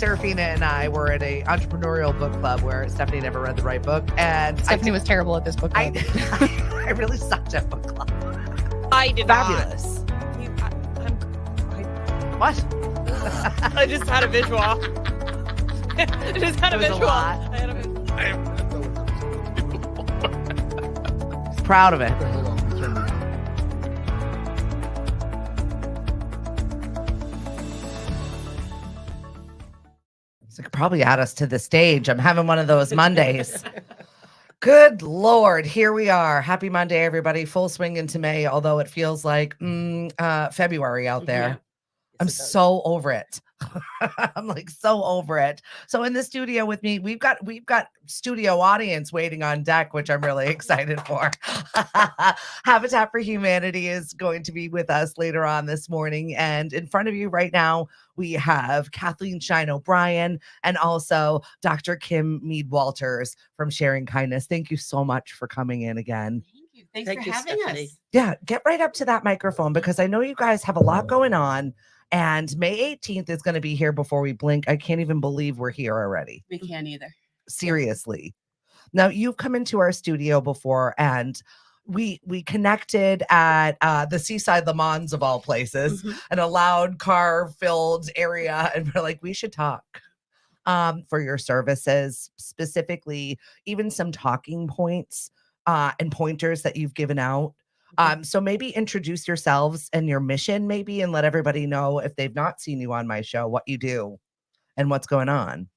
Serafina and I were at a entrepreneurial book club where Stephanie never read the right book, and Stephanie was terrible at this book club. I really sucked at book club. I did Fabulous. What? I just had a visual. I just had a It was a visual. lot. I had a visual. He's proud of it. So you could probably add us to the stage. I'm having one of those Mondays. Good Lord, here we are. Happy Monday, everybody. Full swing into May, although it feels like February out there. Yeah. I'm so over it. I'm like so over it. So in the studio with me, we've got studio audience waiting on deck, which I'm really excited for. Habitat for Humanity is going to be with us later on this morning. And in front of you right now, we have Kathleen Shine O'Brien and also Dr. Kim Mead Walters from Sharing Kindness. Thank you so much for coming in again. Thank you. Thanks for having us. Yeah, get right up to that microphone because I know you guys have a lot going on. And May 18th is going to be here before we blink. I can't even believe we're here already. We can't either. Seriously. Now, you've come into our studio before and we connected at the Seaside Le Mans of all places, in a loud car-filled area. And we're like, we should talk for your services, specifically even some talking points and pointers that you've given out. So maybe introduce yourselves and your mission maybe, and let everybody know if they've not seen you on my show, what you do and what's going on.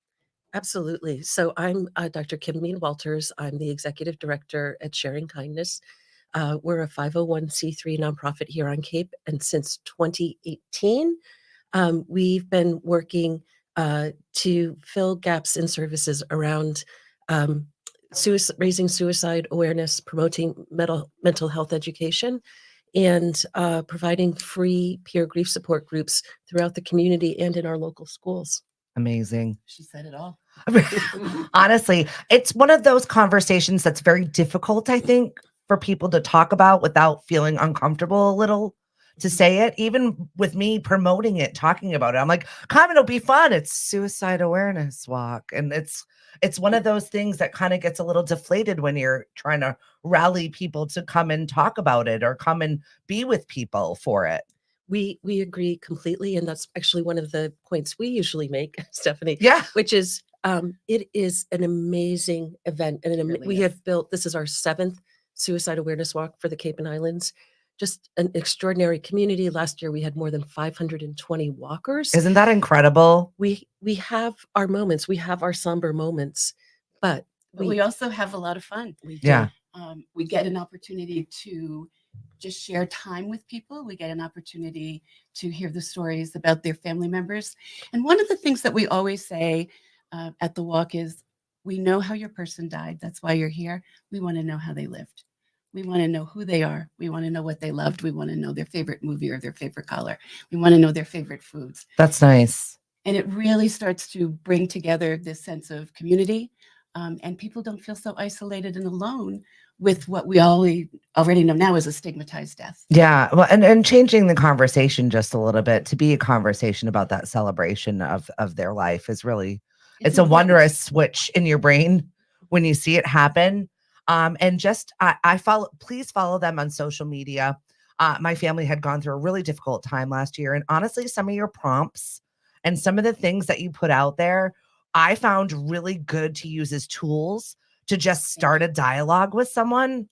Absolutely. So I'm Dr. Kim Mead Walters. I'm the executive director at Sharing Kindness. We're a 501c3 nonprofit here on Cape. And since 2018, we've been working to fill gaps in services around raising suicide awareness, promoting mental health education, and providing free peer grief support groups throughout the community and in our local schools. Amazing. She said it all. Honestly, it's one of those conversations that's very difficult, I think, for people to talk about without feeling uncomfortable a little to say it. Even with me promoting it, talking about it, I'm like, come, it'll be fun. It's Suicide Awareness Walk. And it's one of those things that kind of gets a little deflated when you're trying to rally people to come and talk about it or come and be with people for it. We agree completely. And that's actually one of the points we usually make, Stephanie. Yeah. Which is it is an amazing event. And we have built, this is our 7th Suicide Awareness Walk for the Cape and Islands. Just an extraordinary community. Last year, we had more than 520 walkers. Isn't that incredible? We have our moments. We have our somber moments, but we also have a lot of fun. We get an opportunity to just share time with people. We get an opportunity to hear the stories about their family members. And one of the things that we always say at the walk is, we know how your person died. That's why you're here. We want to know how they lived. We want to know who they are. We want to know what they loved. We want to know their favorite movie or their favorite color. We want to know their favorite foods. That's nice. And it really starts to bring together this sense of community. And people don't feel so isolated and alone with what we already know now is a stigmatized death. Yeah. Well, and changing the conversation just a little bit to be a conversation about that celebration of their life is really, it's a wondrous switch in your brain when you see it happen. And just, please follow them on social media. My family had gone through a really difficult time last year. And honestly, some of your prompts and some of the things that you put out there, I found really good to use as tools to just start a dialogue with someone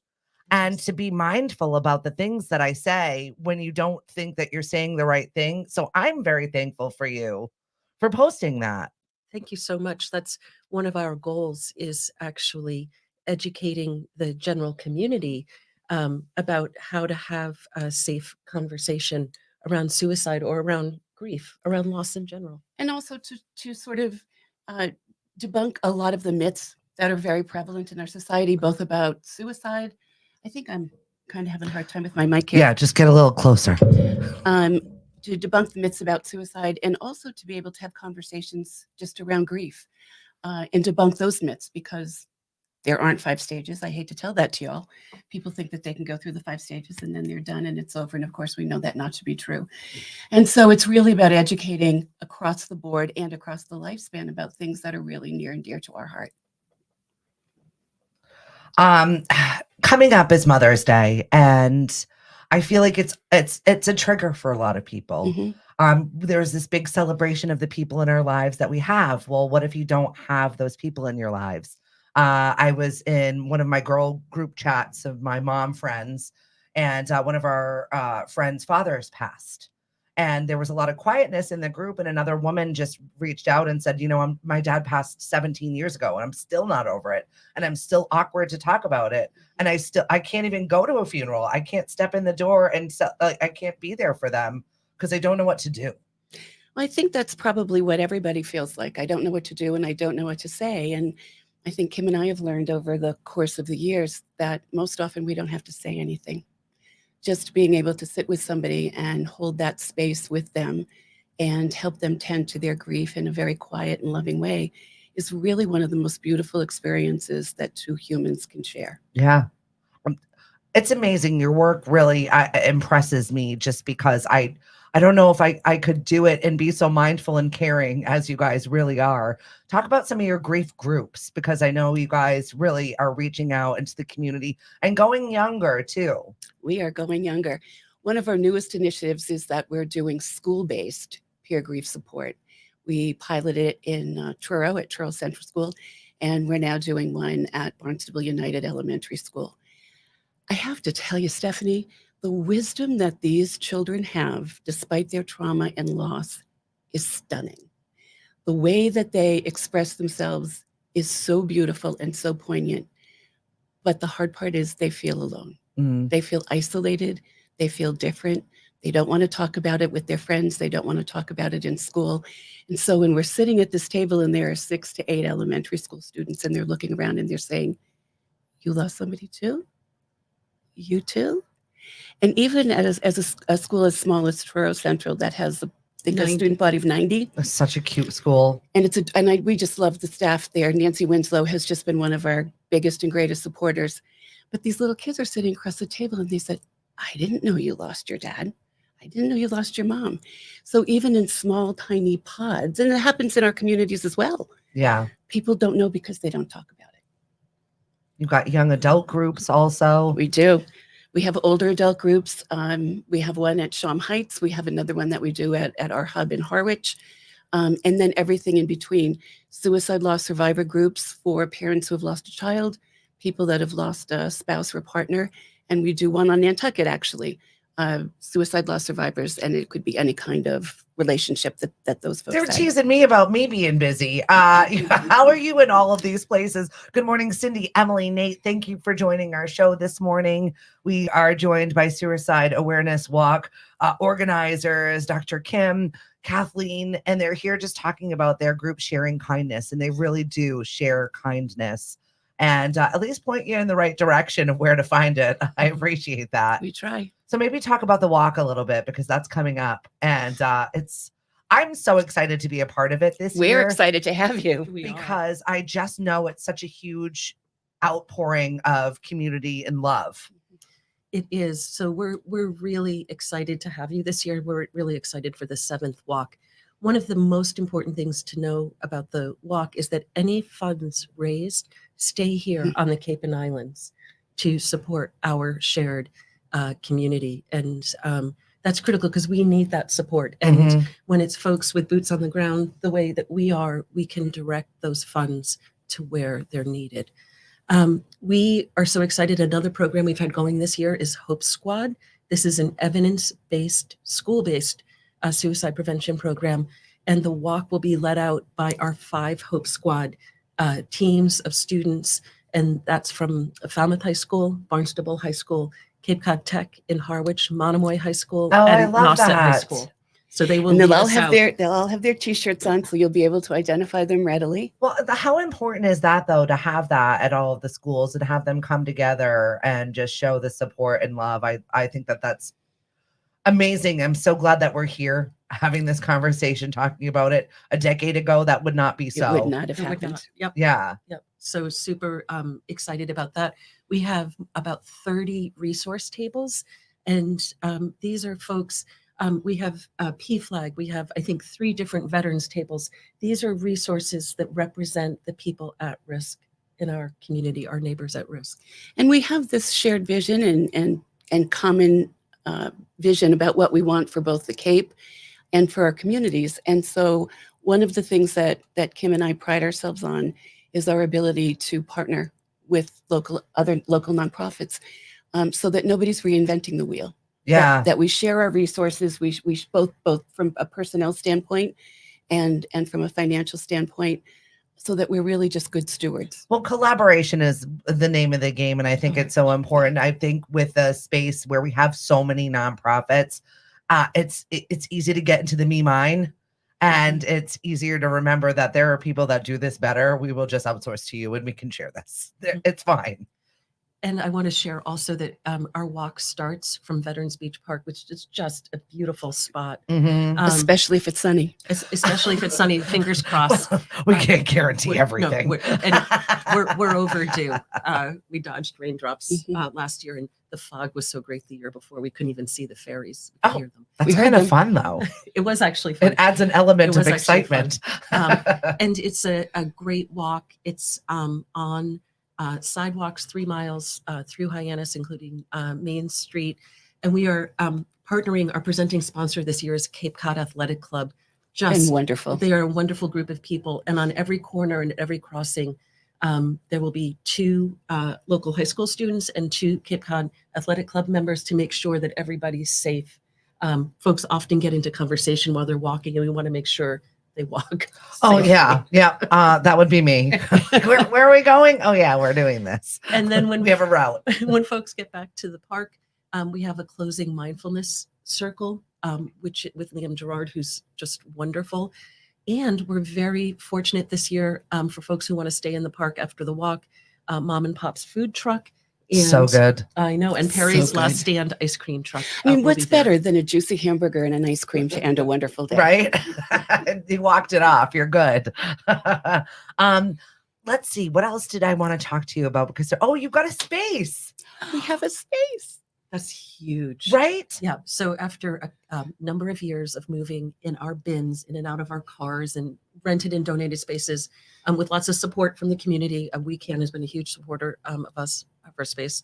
and to be mindful about the things that I say when you don't think that you're saying the right thing. So I'm very thankful for you for posting that. Thank you so much. That's one of our goals, is actually educating the general community about how to have a safe conversation around suicide or around grief, around loss in general. And also to sort of debunk a lot of the myths that are very prevalent in our society, both about suicide. I think I'm kind of having a hard time with my mic here. Yeah, just get a little closer. To debunk the myths about suicide, and also to be able to have conversations just around grief and debunk those myths, because There aren't 5 stages. I hate to tell that to y'all. People think that they can go through the 5 stages and then they're done and it's over. And of course, we know that not to be true. And so it's really about educating across the board and across the lifespan about things that are really near and dear to our heart. Coming up is Mother's Day, and I feel like it's a trigger for a lot of people. There's this big celebration of the people in our lives that we have. Well, what if you don't have those people in your lives? I was in one of my girl group chats of my mom friends, and one of our friends' fathers passed. And there was a lot of quietness in the group. And another woman just reached out and said, my dad passed 17 years ago and I'm still not over it. And I'm still awkward to talk about it. And I can't even go to a funeral. I can't step in the door and I can't be there for them because I don't know what to do. Well, I think that's probably what everybody feels like. I don't know what to do and I don't know what to say. And I think Kim and I have learned over the course of the years that most often we don't have to say anything. Just being able to sit with somebody and hold that space with them and help them tend to their grief in a very quiet and loving way is really one of the most beautiful experiences that two humans can share. Yeah. It's amazing. Your work really impresses me just because I don't know if I could do it and be so mindful and caring as you guys really are. Talk about some of your grief groups, because I know you guys really are reaching out into the community and going younger too. We are going younger. One of our newest initiatives is that we're doing school-based peer grief support. We piloted it in Truro at Truro Central School, and we're now doing one at Barnstable United Elementary School. I have to tell you, Stephanie, the wisdom that these children have, despite their trauma and loss, is stunning. The way that they express themselves is so beautiful and so poignant. But the hard part is they feel alone. They feel isolated. They feel different. They don't want to talk about it with their friends. They don't want to talk about it in school. And so when we're sitting at this table and there are 6 to 8 elementary school students and they're looking around and they're saying, "You lost somebody too? You too?" And even as a school as small as Truro Central that has a student body of 90. It's such a cute school. And we just love the staff there. Nancy Winslow has just been one of our biggest and greatest supporters. But these little kids are sitting across the table and they said, "I didn't know you lost your dad. I didn't know you lost your mom." So even in small, tiny pods, and it happens in our communities as well. Yeah. People don't know because they don't talk about it. You've got young adult groups also. We do. We have older adult groups. We have one at Shawm Heights. We have another one that we do at our hub in Harwich. And then everything in between. Suicide loss survivor groups for parents who have lost a child, people that have lost a spouse or partner. And we do one on Nantucket, actually. Suicide loss survivors, and it could be any kind of relationship that those folks They're had. teasing me about me being busy. How are you in all of these places? Good morning, Cindy, Emily, Nate. Thank you for joining our show this morning. We are joined by Suicide Awareness Walk organizers, Dr. Kim, Kathleen, and they're here just talking about their group sharing kindness, and they really do share kindness and at least point you in the right direction of where to find it. I appreciate that. We try. So maybe talk about the walk a little bit, because that's coming up, and I'm so excited to be a part of it this year. We're excited to have you. Because I just know it's such a huge outpouring of community and love. It is. So we're really excited to have you this year. We're really excited for the 7th walk. One of the most important things to know about the walk is that any funds raised stay here on the Cape and Islands to support our shared community. And that's critical because we need that support. And when it's folks with boots on the ground, the way that we are, we can direct those funds to where they're needed. We are so excited. Another program we've had going this year is Hope Squad. This is an evidence-based, school-based suicide prevention program. And the walk will be led out by our 5 Hope Squad teams of students. And that's from Falmouth High School, Barnstable High School, Cape Cod Tech in Harwich, Monomoy High School, and Nauset High School. So they will. And they'll all have their T-shirts on, so you'll be able to identify them readily. Well, how important is that, though, to have that at all of the schools and have them come together and just show the support and love? I think that's amazing. I'm so glad that we're here having this conversation, talking about it. A decade ago, that would not be so. It would not have happened. Yep. Yeah. Yep. So super excited about that. We have about 30 resource tables, and these are folks. We have PFLAG. We have, I think, 3 different veterans tables. These are resources that represent the people at risk in our community, our neighbors at risk. And we have this shared vision and common vision about what we want for both the Cape and for our communities. And so one of the things that Kim and I pride ourselves on is our ability to partner with other local nonprofits, so that nobody's reinventing the wheel. Yeah. That we share our resources. We both from a personnel standpoint and from a financial standpoint, so that we're really just good stewards. Well, collaboration is the name of the game, and I think it's so important. I think with a space where we have so many nonprofits, it's easy to get into the me mine, and it's easier to remember that there are people that do this better. We will just outsource to you, and we can share this. It's fine. And I want to share also that our walk starts from Veterans Beach Park, which is just a beautiful spot. Especially if it's sunny. Especially if it's sunny, fingers crossed. We can't guarantee everything. We're overdue. We dodged raindrops last year, and the fog was so great the year before we couldn't even see the ferries. We could hear them. That's kind of fun, though. It was actually fun. It adds an element of excitement. And it's a great walk. It's on sidewalks 3 miles through Hyannis, including Main Street. And we are partnering, our presenting sponsor this year is Cape Cod Athletic Club. And wonderful. They are a wonderful group of people. And on every corner and every crossing, there will be 2 local high school students and 2 Cape Cod Athletic Club members to make sure that everybody's safe. Folks often get into conversation while they're walking, and we want to make sure they walk. Oh, safely. yeah. That would be me. Where are we going? Oh, yeah, we're doing this. And then when we have a route. When folks get back to the park, we have a closing mindfulness circle, which with Liam Gerard, who's just wonderful. And we're very fortunate this year for folks who want to stay in the park after the walk, Mom and Pop's food truck. And so good. I know. And Perry's Last Stand ice cream truck. I mean, what's better than a juicy hamburger and an ice cream to end a wonderful day? Right? You walked it off. You're good. Let's see. What else did I want to talk to you about? Because, you've got a space. We have a space. That's huge. Right? Yeah. So after a number of years of moving in our bins, in and out of our cars, and rented and donated spaces, with lots of support from the community, WeCan has been a huge supporter of us, of our space.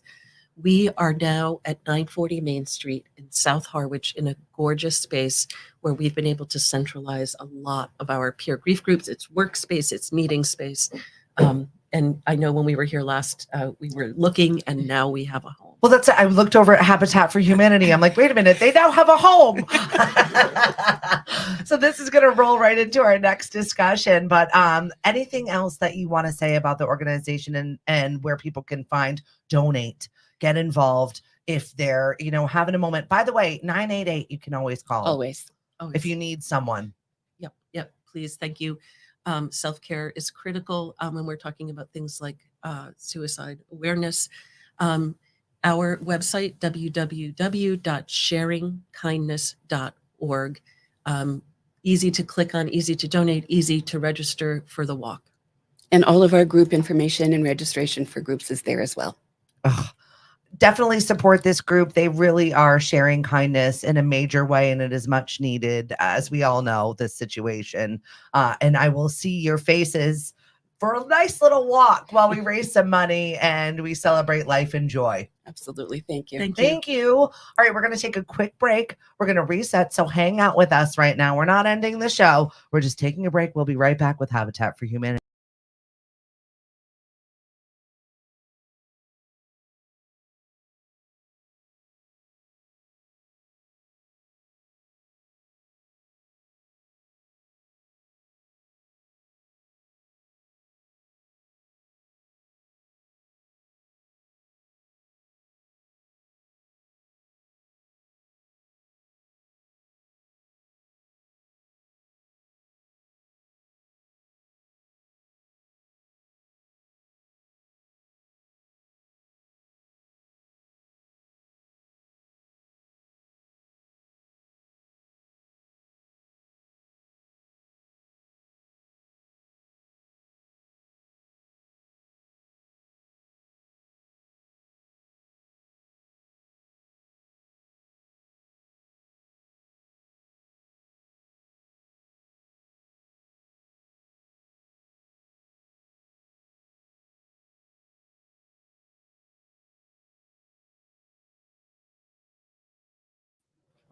We are now at 940 Main Street in South Harwich in a gorgeous space where we've been able to centralize a lot of our peer grief groups. It's workspace, it's meeting space. And I know when we were here last, we were looking, and now we have a home. Well, that's it. I looked over at Habitat for Humanity. I'm like, wait a minute, they now have a home. So this is going to roll right into our next discussion. But anything else that you want to say about the organization and where people can donate, get involved if they're, having a moment? By the way, 988, you can always call. Always. If you need someone. Yep. Please. Thank you. Self-care is critical when we're talking about things like suicide awareness. Our website, www.sharingkindness.org. Easy to click on, easy to donate, easy to register for the walk. And all of our group information and registration for groups is there as well. Definitely support this group. They really are sharing kindness in a major way, and it is much needed, as we all know, this situation. And I will see your faces for a nice little walk while we raise some money and we celebrate life and joy. Absolutely. Thank you. Thank you. All right, we're going to take a quick break. We're going to reset. So hang out with us right now. We're not ending the show. We're just taking a break. We'll be right back with Habitat for Humanity.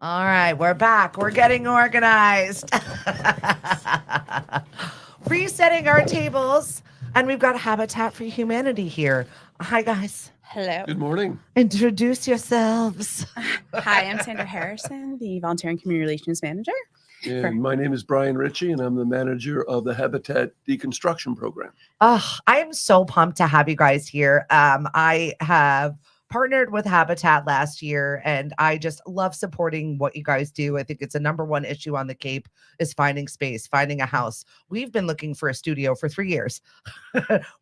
All right, we're back. We're getting organized. Resetting our tables. And we've got Habitat for Humanity here. Hi, guys. Hello. Good morning. Introduce yourselves. Hi, I'm Sandra Harrison, the Volunteer and Community Relations Manager. And my name is Brian Ritchie, and I'm the manager of the Habitat Deconstruction Program. Oh, I am so pumped to have you guys here. I have partnered with Habitat last year, and I just love supporting what you guys do. I think it's a number one issue on the Cape is finding space, finding a house. We've been looking for a studio for 3 years.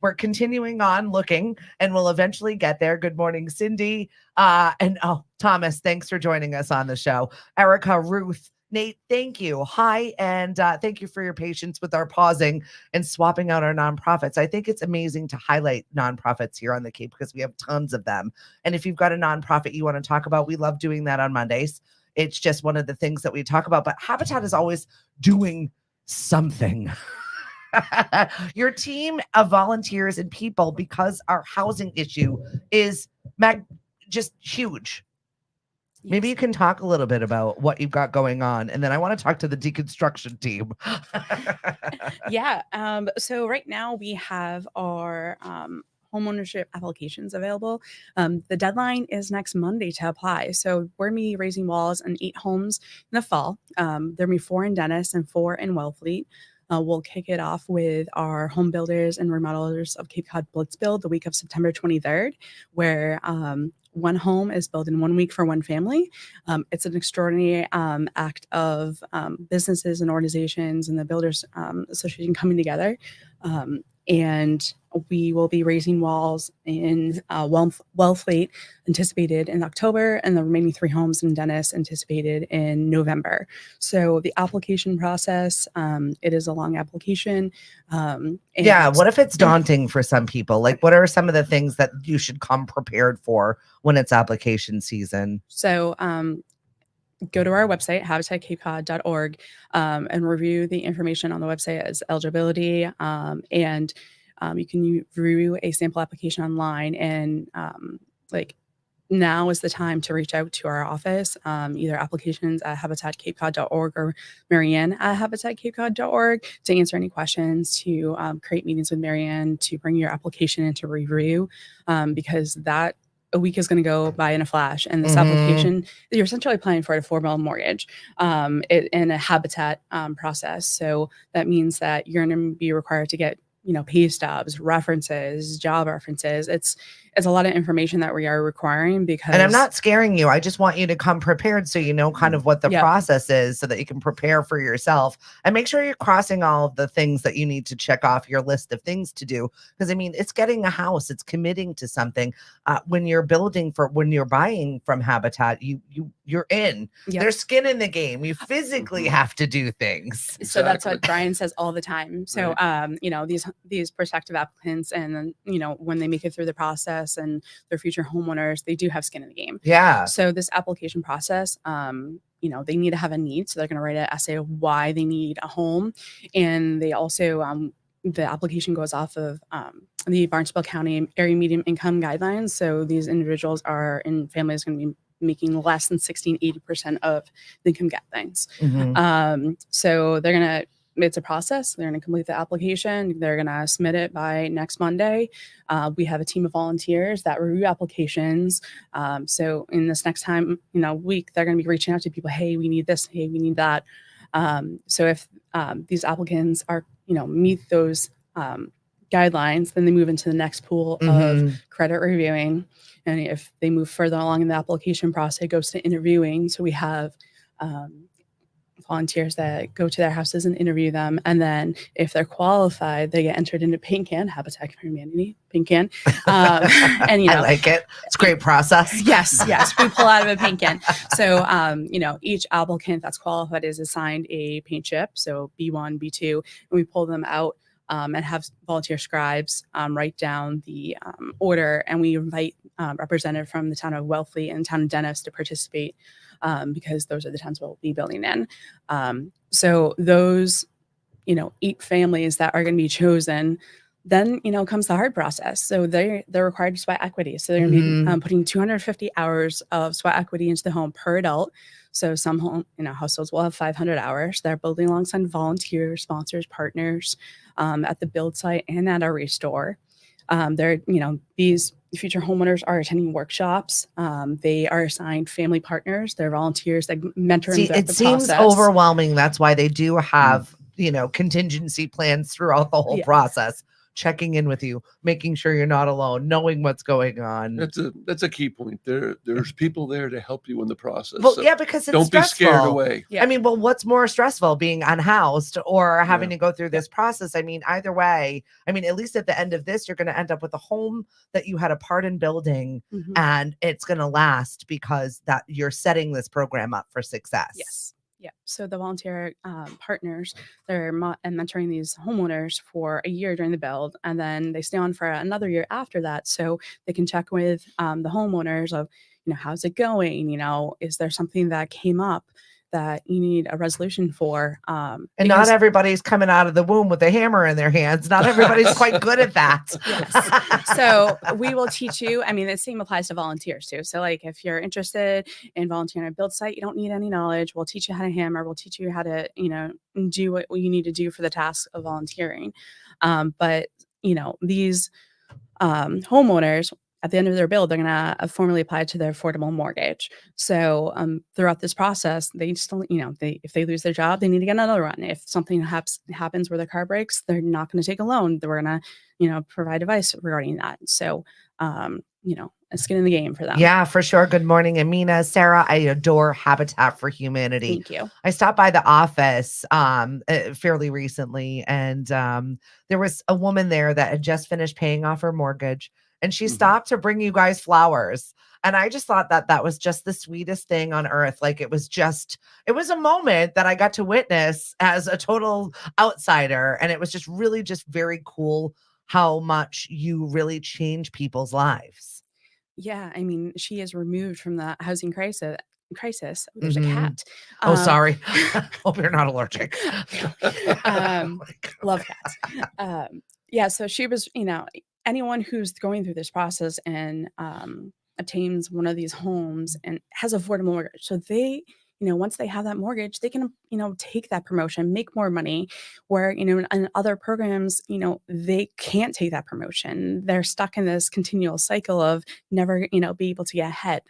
We're continuing on looking, and we'll eventually get there. Good morning, Cindy. And Thomas, thanks for joining us on the show. Erica, Ruth, Nate, thank you. Hi, and thank you for your patience with our pausing and swapping out our nonprofits. I think it's amazing to highlight nonprofits here on the Cape because we have tons of them. And if you've got a nonprofit you want to talk about, we love doing that on Mondays. It's just one of the things that we talk about. But Habitat is always doing something. Your team of volunteers and people, because our housing issue is just huge. Maybe you can talk a little bit about what you've got going on, and then I want to talk to the deconstruction team. Yeah. So right now we have our homeownership applications available. The deadline is next Monday to apply. So we're going to be raising walls on 8 homes in the fall. There'll be 4 in Dennis and 4 in Wellfleet. We'll kick it off with our home builders and remodelers of Cape Cod Blitz Build the week of September 23rd, where one home is built in 1 week for one family. It's an extraordinary act of businesses and organizations and the Builders Association coming together. And we will be raising walls in Wellfleet, anticipated in October, and the remaining 3 homes in Dennis anticipated in November. So the application process, it is a long application. Yeah, what if it's daunting for some people? Like, what are some of the things that you should come prepared for when it's application season? So go to our website, habitatcapecod.org, and review the information on the website as eligibility. And you can review a sample application online. And now is the time to reach out to our office, either applications at habitatcapecod.org or Marianne at habitatcapecod.org to answer any questions, to create meetings with Marianne, to bring your application into review, because a week is going to go by in a flash. And this application, you're essentially applying for a 4 million mortgage in a Habitat process. So that means that you're going to be required to get pay stubs, references, job references. It's a lot of information that we are requiring because. And I'm not scaring you. I just want you to come prepared so you know kind of what the process is so that you can prepare for yourself and make sure you're crossing all of the things that you need to check off your list of things to do. Because I mean, it's getting a house, it's committing to something. When you're buying from Habitat, you're in. Yep. There's skin in the game. You physically have to do things. So that's what Brian says all the time. So, these prospective applicants and then, when they make it through the process and their future homeowners, they do have skin in the game. Yeah. So this application process, they need to have a need. So they're going to write an essay of why they need a home. And they also, the application goes off of the Barnstable County Area Median Income Guidelines. So these individuals are in families going to be making less than 80% of the income guidelines. So they're going to, it's a process. They're going to complete the application. They're going to submit it by next Monday. We have a team of volunteers that review applications. So in this next week, they're going to be reaching out to people. Hey, we need this. Hey, we need that. So if these applicants are, meet those guidelines, then they move into the next pool of credit reviewing. And if they move further along in the application process, it goes to interviewing. So we have volunteers that go to their houses and interview them. And then if they're qualified, they get entered into Paint Can, Habitat for Humanity, Paint Can. And, I like it. It's a great process. Yes. We pull out of a paint can. So, each applicant that's qualified is assigned a paint chip. So B1, B2, and we pull them out and have volunteer scribes write down the order. And we invite representatives from the town of Wellfleet and town of Dennis to participate because those are the towns we'll be building in. So those, 8 families that are going to be chosen, then, comes the hard process. So they're required to sweat equity. So they're going to be putting 250 hours of sweat equity into the home per adult. So some households will have 500 hours. They're building alongside volunteers, sponsors, partners at the build site and at our restore. These future homeowners are attending workshops. They are assigned family partners. They're volunteers that mentor them See, throughout it the seems process. overwhelming. That's why they do have, contingency plans throughout the whole Yeah. process, checking in with you, making sure you're not alone, knowing what's going on. That's a key point. There's people there to help you in the process. Well, So yeah, because it's don't stressful. be scared away. Yeah. I mean, well, what's more stressful, being unhoused or having Yeah. to go through this process? I mean, either way, at least at the end of this, you're going to end up with a home that you had a part in building, Mhm. and it's going to last because that you're setting this program up for success. Yes. Yeah. So the volunteer partners, they're mentoring these homeowners for a year during the build, and then they stay on for another year after that. So they can check with the homeowners of, how's it going? Is there something that came up that you need a resolution for? And because- not everybody's coming out of the womb with a hammer in their hands. Not everybody's quite good at that. Yes. So we will teach you. The same applies to volunteers too. So like if you're interested in volunteering at a build site, you don't need any knowledge. We'll teach you how to hammer. We'll teach you how to, do what you need to do for the task of volunteering. But these homeowners, at the end of their build, they're going to formally apply to their affordable mortgage. So throughout this process, they still, if they lose their job, they need to get another one. If something happens where their car breaks, they're not going to take a loan. We're going to, provide advice regarding that. So, skin in the game for them. Yeah, for sure. Good morning, Amina. Sarah, I adore Habitat for Humanity. Thank you. I stopped by the office fairly recently, and there was a woman there that had just finished paying off her mortgage, and she stopped to bring you guys flowers. And I just thought that was just the sweetest thing on earth. Like it was a moment that I got to witness as a total outsider. And it was just really just very cool how much you really change people's lives. Yeah. She is removed from the housing crisis. Oh, there's a cat. Oh, sorry. Hope you're not allergic. Love cats. Yeah. So she was, anyone who's going through this process and obtains one of these homes and has affordable mortgage. So they, once they have that mortgage, they can, take that promotion, make more money, where, in other programs, they can't take that promotion. They're stuck in this continual cycle of never, be able to get ahead.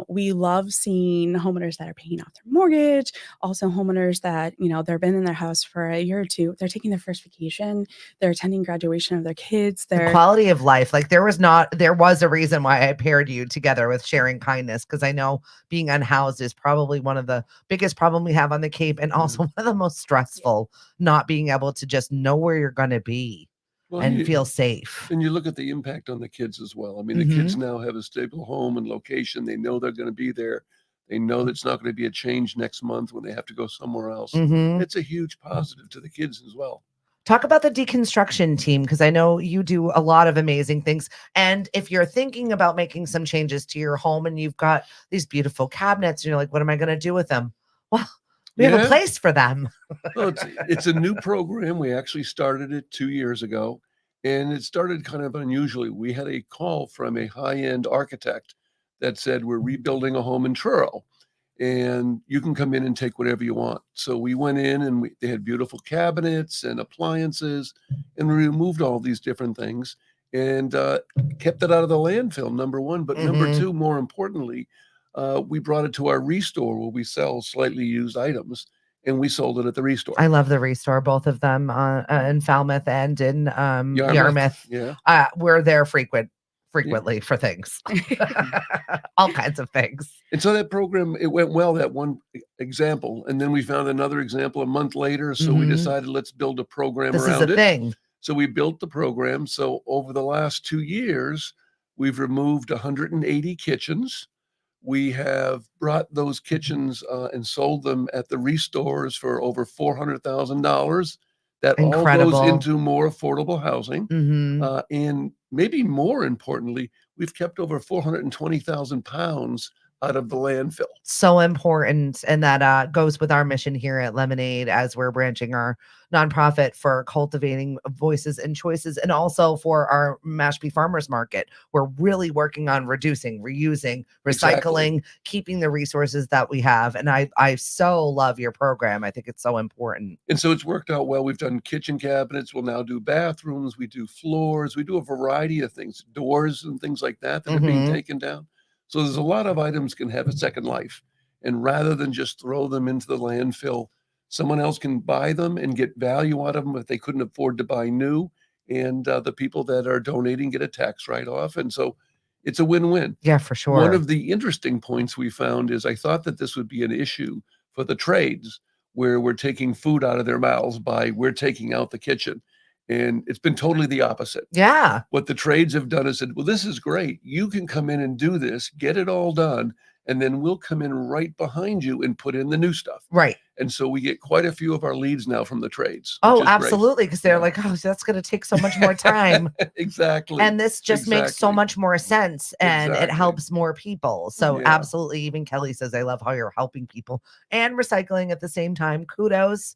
We love seeing homeowners that are paying off their mortgage, also homeowners that, they've been in their house for a year or two, they're taking their first vacation, they're attending graduation of their kids, the quality of life. Like there was a reason why I paired you together with Sharing Kindness, because I know being unhoused is probably one of the biggest problem we have on the Cape, and also one of the most stressful, not being able to just know where you're going to be. Well, and feel safe. And you look at the impact on the kids as well. The kids now have a stable home and location. They know they're going to be there. They know that it's not going to be a change next month when they have to go somewhere else. It's a huge positive to the kids as well. Talk about the deconstruction team, because I know you do a lot of amazing things. And if you're thinking about making some changes to your home and you've got these beautiful cabinets and you're like, what am I going to do with them? Well, we have a place for them. Well, it's a new program. We actually started it 2 years ago, and it started kind of unusually. We had a call from a high-end architect that said, we're rebuilding a home in Truro, and you can come in and take whatever you want. So we went in, and they had beautiful cabinets and appliances, and we removed all these different things and kept it out of the landfill, number one. But number two, more importantly, we brought it to our restore where we sell slightly used items, and we sold it at the restore. I love the restore, both of them in Falmouth and in Yarmouth. Yeah. We're there frequently for things, all kinds of things. And so that program, it went well, that one example. And then we found another example a month later. So we decided, let's build a program around it. This is a thing. So we built the program. So over the last 2 years, we've removed 180 kitchens. We have brought those kitchens and sold them at the restores for over $400,000. That Incredible. all goes into more affordable housing. And maybe more importantly, we've kept over 420,000 pounds out of the landfill. So important. And that goes with our mission here at Lemonade as we're branching our nonprofit for cultivating voices and choices, and also for our Mashpee Farmers Market. We're really working on reducing, reusing, recycling, Exactly. keeping the resources that we have. And I so love your program. I think it's so important. And so it's worked out well. We've done kitchen cabinets. We'll now do bathrooms. We do floors. We do a variety of things, doors and things like that are being Mhm. taken down. So there's a lot of items can have a second life. And rather than just throw them into the landfill, someone else can buy them and get value out of them if they couldn't afford to buy new. And the people that are donating get a tax write-off. And so it's a win-win. Yeah, for One sure. of the interesting points we found is I thought that this would be an issue for the trades where we're taking food out of their mouths by we're taking out the kitchen. And it's been totally the opposite. Yeah. What the trades have done is said, well, this is great. You can come in and do this, get it all done, and then we'll come in right behind you and put in the new stuff. Right. And so we get quite a few of our leads now from the trades. Oh, which is great. absolutely. Because they're Yeah. like, oh, that's going to take so much more time. Exactly. And this just makes so Exactly. much more sense, and it Exactly. helps more people. So Yeah. absolutely. Even Kelly says, I love how you're helping people and recycling at the same time. Kudos.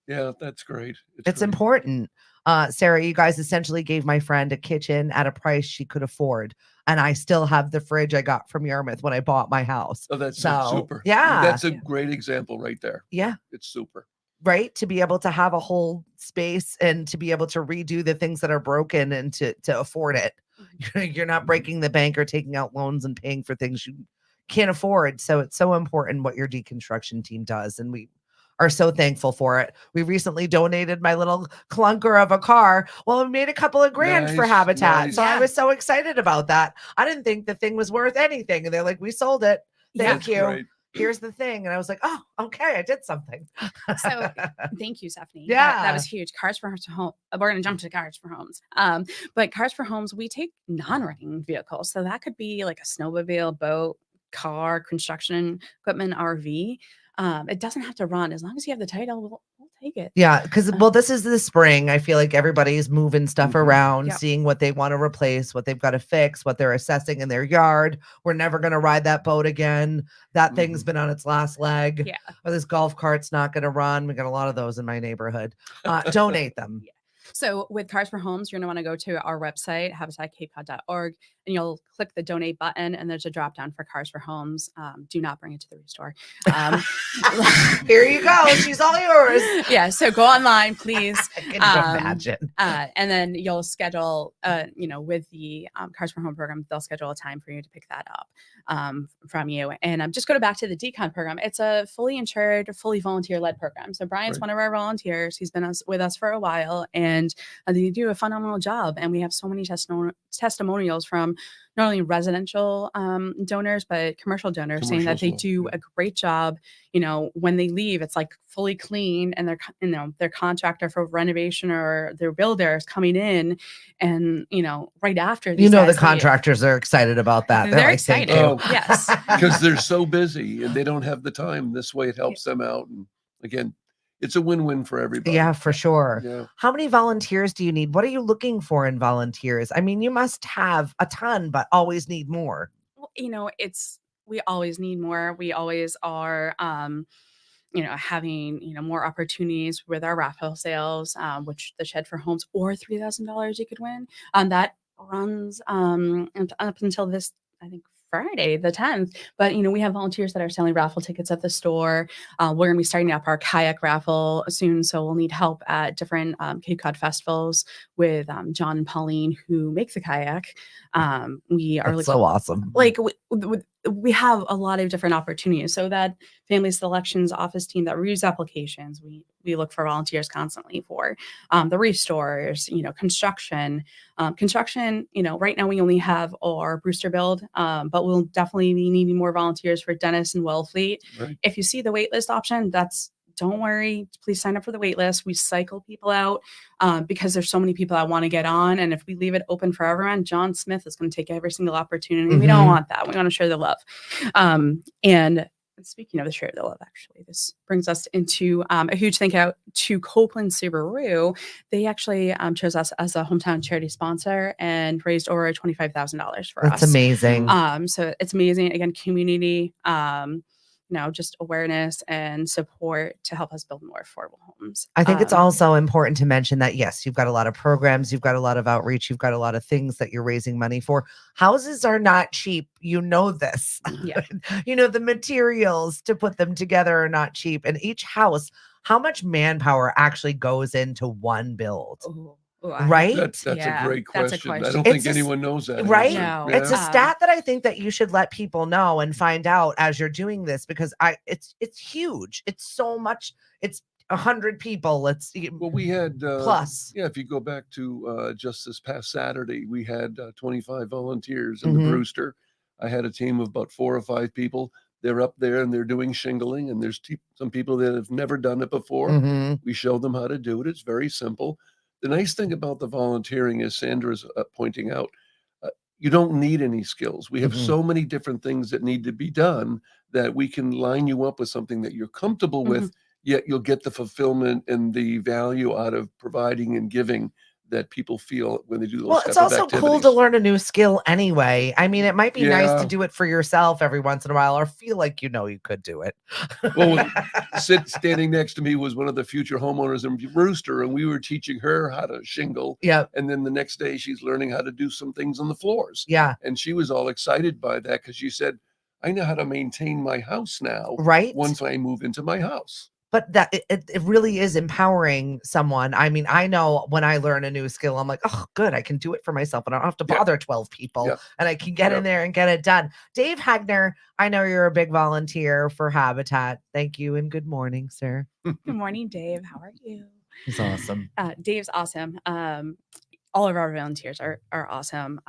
Yeah, that's great. It's great. important. Sarah, you guys essentially gave my friend a kitchen at a price she could afford. And I still have the fridge I got from Yarmouth when I bought my house. Oh, that's So, super. yeah. That's a great example right there. Yeah. It's super. Right. To be able to have a whole space and to be able to redo the things that are broken and to afford it. You're not breaking the bank or taking out loans and paying for things you can't afford. So it's so important what your deconstruction team does. And we are so thankful for it. We recently donated my little clunker of a car. Well, we made a couple of grand for Nice, Habitat. nice. So I Yeah. was so excited about that. I didn't think the thing was worth anything. And they're like, we sold it. Thank That's you. great. Here's the thing. And I was like, oh, okay, I did something. So thank you, Stephanie. Yeah. That was huge. Cars for Home. We're going to jump to Cars for Homes. But Cars for Homes, we take non-running vehicles. So that could be like a snowmobile, boat, car, construction equipment, RV. It doesn't have to run. As long as you have the title, we'll take it. Yeah, because well, this is the spring. I feel like everybody's moving stuff Mhm. around, Yep. seeing what they want to replace, what they've got to fix, what they're assessing in their yard. We're never going to ride that boat again. That thing's Mhm. been on its last leg. Yeah. Or this golf cart's not going to run. We got a lot of those in my neighborhood. Donate them. So with Cars for Homes, you're going to want to go to our website, habitaccapecod.org, and you'll click the donate button, and there's a drop down for Cars for Homes. Do not bring it to the restore. Here you go. She's all yours. Yeah. So go online, please. I can imagine. And then you'll schedule, with the Cars for Home program, they'll schedule a time for you to pick that up from you. And just go back to the decon program. It's a fully insured, fully volunteer-led program. So Brian's Right. one of our volunteers. He's been with us for a while, and they do a phenomenal job. And we have so many testimonials from not only residential donors, but commercial donors saying that they Commercials, do yeah. a great job. When they leave, it's like fully clean, and their contractor for renovation or their builder is coming in, and right after The these guys leave. contractors are excited about that. They're like, "Thank excited. you." Oh. Yes. Because they're so busy and they don't have the time. This way it helps them out. And again, it's a win-win for everybody. Yeah, for sure. Yeah. How many volunteers do you need? What are you looking for in volunteers? I mean, you must have a ton, but always need more. Well, we always need more. We always are having more opportunities with our raffle sales, which the Shed for Homes or $3,000 you could win. That runs up until this, I think, Friday the 10th. But we have volunteers that are selling raffle tickets at the store. We're going to be starting up our kayak raffle soon, so we'll need help at different Cape Cod festivals with John and Pauline, who make the kayak. We are That's so awesome. we have a lot of different opportunities. So that family selections office team that reviews applications, we look for volunteers constantly for the restores, construction. Right now we only have our Brewster build, but we'll definitely be needing more volunteers for Dennis and Wellfleet. Right. If you see the waitlist option, don't worry, please sign up for the wait list. We cycle people out because there's so many people that want to get on. And if we leave it open for everyone, John Smith is going to take every single opportunity. We don't want that. We want to share the love. And speaking of the Share the Love, actually, this brings us into a huge thank you to Copeland Subaru. They actually chose us as a hometown charity sponsor and raised over $25,000 for That's us. amazing. So it's amazing. Again, community, just awareness and support to help us build more affordable homes. I think it's also important to mention that, yes, you've got a lot of programs, you've got a lot of outreach, you've got a lot of things that you're raising money for. Houses are not cheap. You know this. Yeah. The materials to put them together are not cheap. And each house, how much manpower actually goes into one build? Right? That's a great That's a question. I question. don't think anyone knows that. Right? answer. No. It's a Yeah. stat that I think that you should let people know and find out as you're doing this, because it's huge. It's so much. It's 100 people. Well, we had plus. Yeah, if you go back to just this past Saturday, we had 25 volunteers in the Mhm. Brewster. I had a team of about 4 or 5 people. They're up there and they're doing shingling, and there's some people that have never done it before. Mhm. We show them how to do it. It's very simple. The nice thing about the volunteering, as Sandra's pointing out, you don't need any skills. We have Mhm. so many different things that need to be done that we can line you up with something that you're comfortable with, yet you'll get the fulfillment and the value out of providing and giving that people feel when they do those Well, type it's of also activities. cool to learn a new skill anyway. I mean, it might be nice to Yeah. do it for yourself every once in a while, or feel like you could do it. Well, standing next to me was one of the future homeowners in Brewster, and we were teaching her how to shingle. Yeah. And then the next day, she's learning how to do some things on the floors. Yeah. And she was all excited by that because she said, I know how to maintain my house now. Right. Once I move into my house. But that it really is empowering someone. I mean, I know when I learn a new skill, I'm like, oh, good, I can do it for myself and I don't have to Yeah. bother 12 people Yeah. and I can get Yeah. in there and get it done. Dave Hagner, I know you're a big volunteer for Habitat. Thank you and good morning, sir. Good morning, Dave. How are you? He's awesome. Dave's awesome. All of our volunteers are awesome.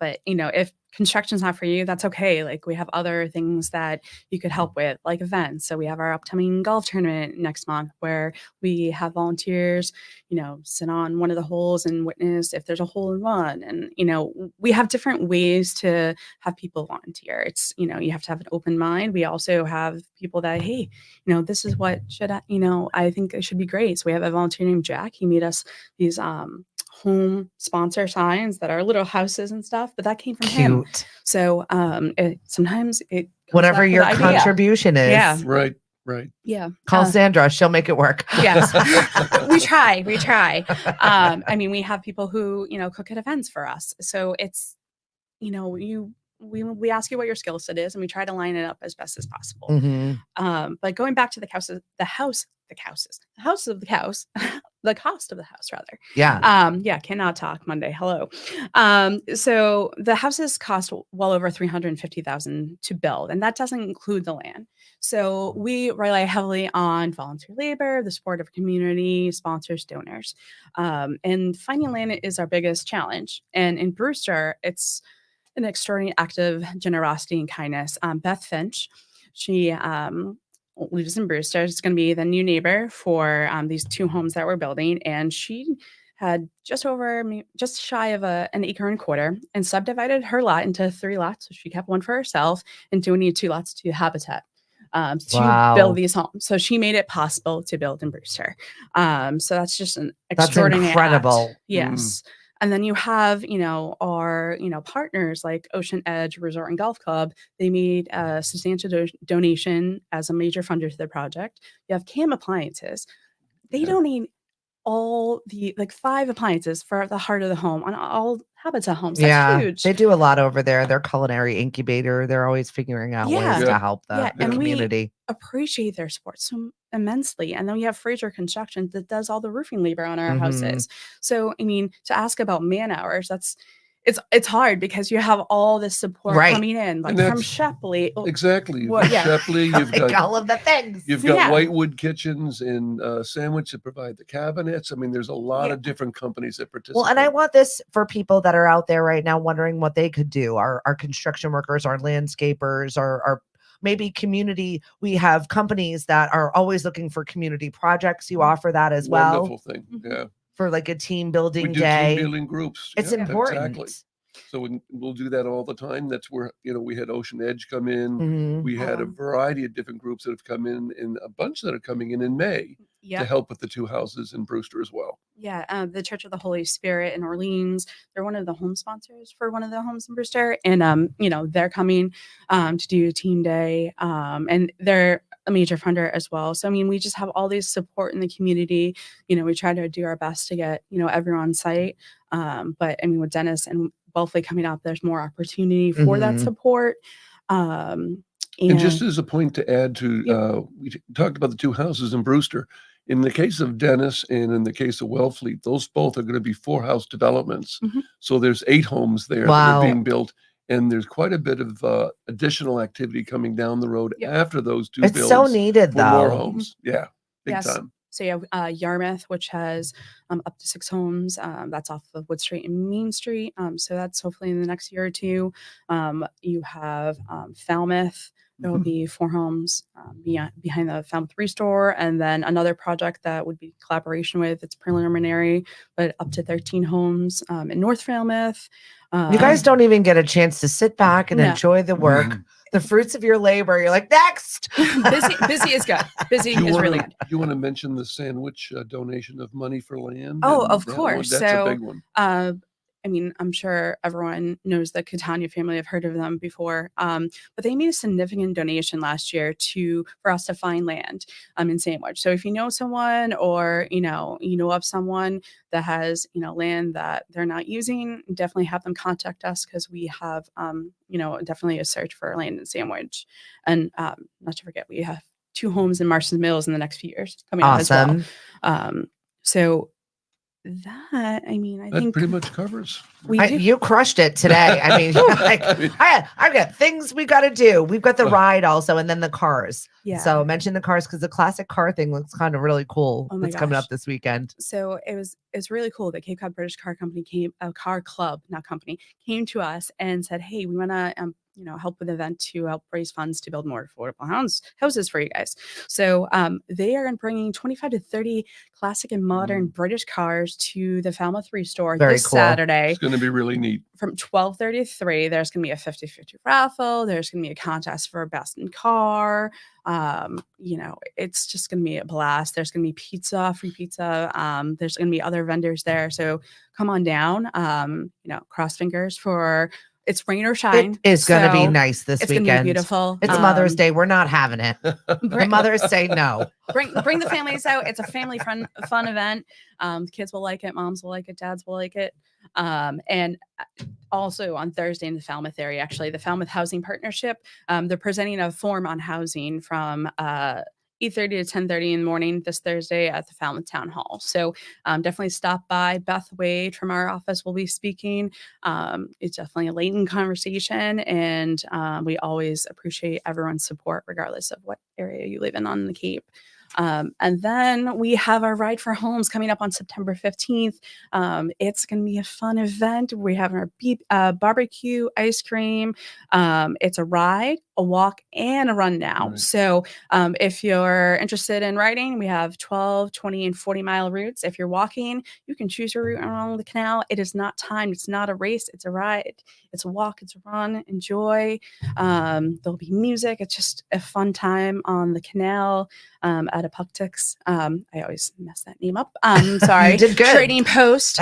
But if construction's not for you, that's okay. Like, we have other things that you could help with, like events. So we have our upcoming golf tournament next month where we have volunteers, sit on one of the holes and witness if there's a hole in one. And, we have different ways to have people volunteer. It's, you have to have an open mind. We also have people that, hey, this is what I think it should be great. So we have a volunteer named Jack. He made us these, home sponsor signs that are little houses and stuff, but that came from him. Cute. So sometimes it comes Whatever back with your the idea. contribution is. Yeah. Right. Yeah. Call Sandra. She'll make it work. Yes. we try. I mean, we have people who, cook at events for us. So it's, we ask you what your skill set is and we try to line it up as best as possible. Mhm. But going back to the cost of the house, the cost of the house rather. Yeah. Cannot talk Monday. Hello. So the houses cost well over $350,000 to build, and that doesn't include the land. So we rely heavily on volunteer labor, the support of community, sponsors, donors. And finding land is our biggest challenge. And in Brewster, it's an extraordinary act of generosity and kindness. Beth Finch, she lives in Brewster. It's going to be the new neighbor for these 2 homes that we're building. And she had just shy of an acre and a quarter and subdivided her lot into 3 lots. So she kept one for herself and donated 2 lots to Habitat to build these homes. So she made it possible to build in Brewster. So that's just an extraordinary incredible. act. Yes. And then you have, our, partners like Ocean Edge Resort and Golf Club. They made a substantial donation as a major funder to the project. You have Cam Appliances. They donate all the 5 appliances for the heart of the home on all Habitat homes. That's huge. They do a lot over there. Their culinary incubator. They're always figuring out ways to help the community. We appreciate their support so immensely. And then we have Fraser Construction that does all the roofing labor on our houses. So, I mean, to ask about man hours, it's hard because you have all this support coming in, like from Shepley. Exactly. You've got Shepley, you've got all of the things. You've got Whitewood Kitchens in Sandwich that provide the cabinets. I mean, there's a lot of different companies that participate. Well, and I want this for people that are out there right now wondering what they could do. Our construction workers, our landscapers, our maybe community. We have companies that are always looking for community projects. You offer that as well. Wonderful thing. Yeah. For like a team building we do day. team building groups. It's important. Exactly. So we'll do that all the time. That's where, we had Ocean Edge come in. Mhm. We had a variety of different groups that have come in, and a bunch that are coming in May to Yep. help with the two houses in Brewster as well. Yeah, the Church of the Holy Spirit in Orleans, they're one of the home sponsors for one of the homes in Brewster. And, they're coming to do a team day, and they're a major funder as well. So, I mean, we just have all these support in the community. We try to do our best to get, everyone on site. But I mean, with Dennis and Belfley coming up, there's more opportunity for that Mhm. support. And just as a point to add to, Yep. we talked about the two houses in Brewster. In the case of Dennis and in the case of Wellfleet, those both are going to be 4-house developments. Mhm. So there's 8 homes there that Wow. are being built, and there's quite a bit of additional activity coming down the road Yep. after those 2 It's builds so needed, for more though. homes. Yeah, big Yes. time. So you have Yarmouth, which has up to 6 homes. That's off of Wood Street and Main Street. So that's hopefully in the next year or two. You have Falmouth. There will Mhm. be 4 homes behind the Falmouth Restore, and then another project that would be collaboration with. It's preliminary, but up to 13 homes in North Falmouth. You guys don't even get a chance to sit back and No. enjoy the work, Mhm. the fruits of your labor. You're like, next. busy is good. Busy You is want really to good. you want to mention the sandwich donation of money for land? Oh, and of that course. That's So, a big one. I mean, I'm sure everyone knows the Catania family. I've heard of them before. But they made a significant donation last year for us to find land in Sandwich. So if you know someone, or you know of someone that has land that they're not using, definitely have them contact us, because we have definitely a search for land in Sandwich. And not to forget, we have 2 homes in Marston Mills in the next few years coming up as well. Awesome. So that, I mean, I That think pretty much covers. we do. You crushed it today. I mean, I've got things we got to do. We've got the ride also, and then the cars. Yeah. So mention the cars, because the classic car thing looks kind of really cool. Oh my That's coming gosh. up this weekend. So it's really cool. The Cape Cod British Car Company car club, not company, came to us and said, "Hey, we want to help with an event to help raise funds to build more affordable houses for you guys." So they are bringing 25 to 30 classic and modern British cars to the Falmouth Restore Very this cool. Saturday. It's going to be really neat. From 12:30 to 3, there's going to be a 50-50 raffle. There's going to be a contest for best in car. It's just going to be a blast. There's going to be free pizza. There's going to be other vendors there. So come on down. Cross fingers for it's rain or shine. It is going to be So nice this it's going weekend. to be beautiful. It's Mother's Day. We're not having it. The mothers say no. Bring the families out. It's a family fun event. Kids will like it. Moms will like it. Dads will like it. And also on Thursday in the Falmouth area, actually, the Falmouth Housing Partnership, they're presenting a forum on housing from 8:30 to 10:30 in the morning this Thursday at the Falmouth Town Hall. So definitely stop by. Beth Wade from our office will be speaking. It's definitely a latent conversation, and we always appreciate everyone's support, regardless of what area you live in on the Cape. And then we have our Ride for Homes coming up on September 15th. It's going to be a fun event. We have our barbecue, ice cream. It's a ride, a walk, and a run now. Right. So if you're interested in riding, we have 12, 20, and 40-mile routes. If you're walking, you can choose your route along the canal. It is not timed. It's not a race. It's a ride. It's a walk. It's a run. Enjoy. There'll be music. It's just a fun time on the canal. At a Pucktix. I always mess that name up. Sorry. You did good. Trading Post,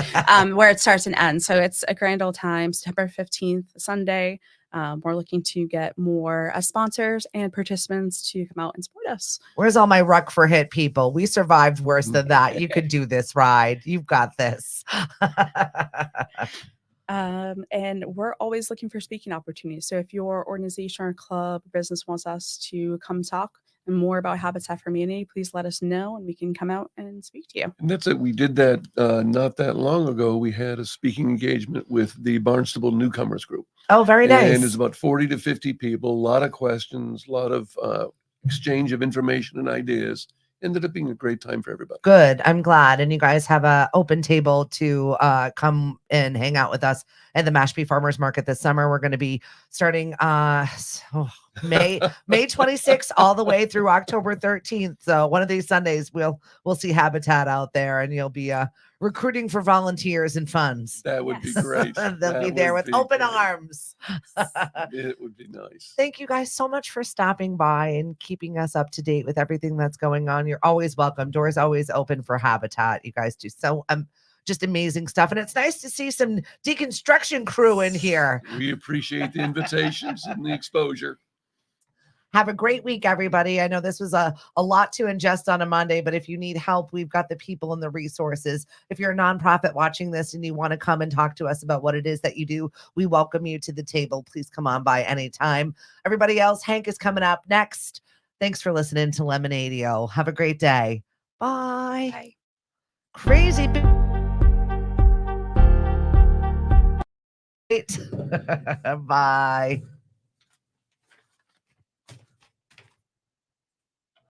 where it starts and ends. So it's a grand old time, September 15th, Sunday. We're looking to get more sponsors and participants to come out and support us. Where's all my Ruck for Hit people? We survived worse than that. You could do this ride. You've got this. And we're always looking for speaking opportunities. So if your organization or club or business wants us to come talk and more about Habitat for Humanity, please let us know and we can come out and speak to you. And that's it. We did that not that long ago. We had a speaking engagement with the Barnstable Newcomers Group. Oh, very nice. And it's about 40 to 50 people, a lot of questions, a lot of exchange of information and ideas. Ended up being a great time for everybody. Good. I'm glad. And you guys have a open table to come and hang out with us at the Mashpee Farmers Market this summer. We're going to be starting May 26th all the way through October 13th. So one of these Sundays we'll see Habitat out there, and you'll be recruiting for volunteers and funds. That would be Yes. great. They'll That be there would with be open great. arms. It would be nice. Thank you guys so much for stopping by and keeping us up to date with everything that's going on. You're always welcome. Doors always open for Habitat. You guys do so just amazing stuff. And it's nice to see some deconstruction crew in here. We appreciate the invitations and the exposure. Have a great week, everybody. I know this was a lot to ingest on a Monday, but if you need help, we've got the people and the resources. If you're a nonprofit watching this and you want to come and talk to us about what it is that you do, we welcome you to the table. Please come on by anytime. Everybody else, Hank is coming up next. Thanks for listening to Lemonadio. Have a great day. Bye. Bye. Crazy. Bye.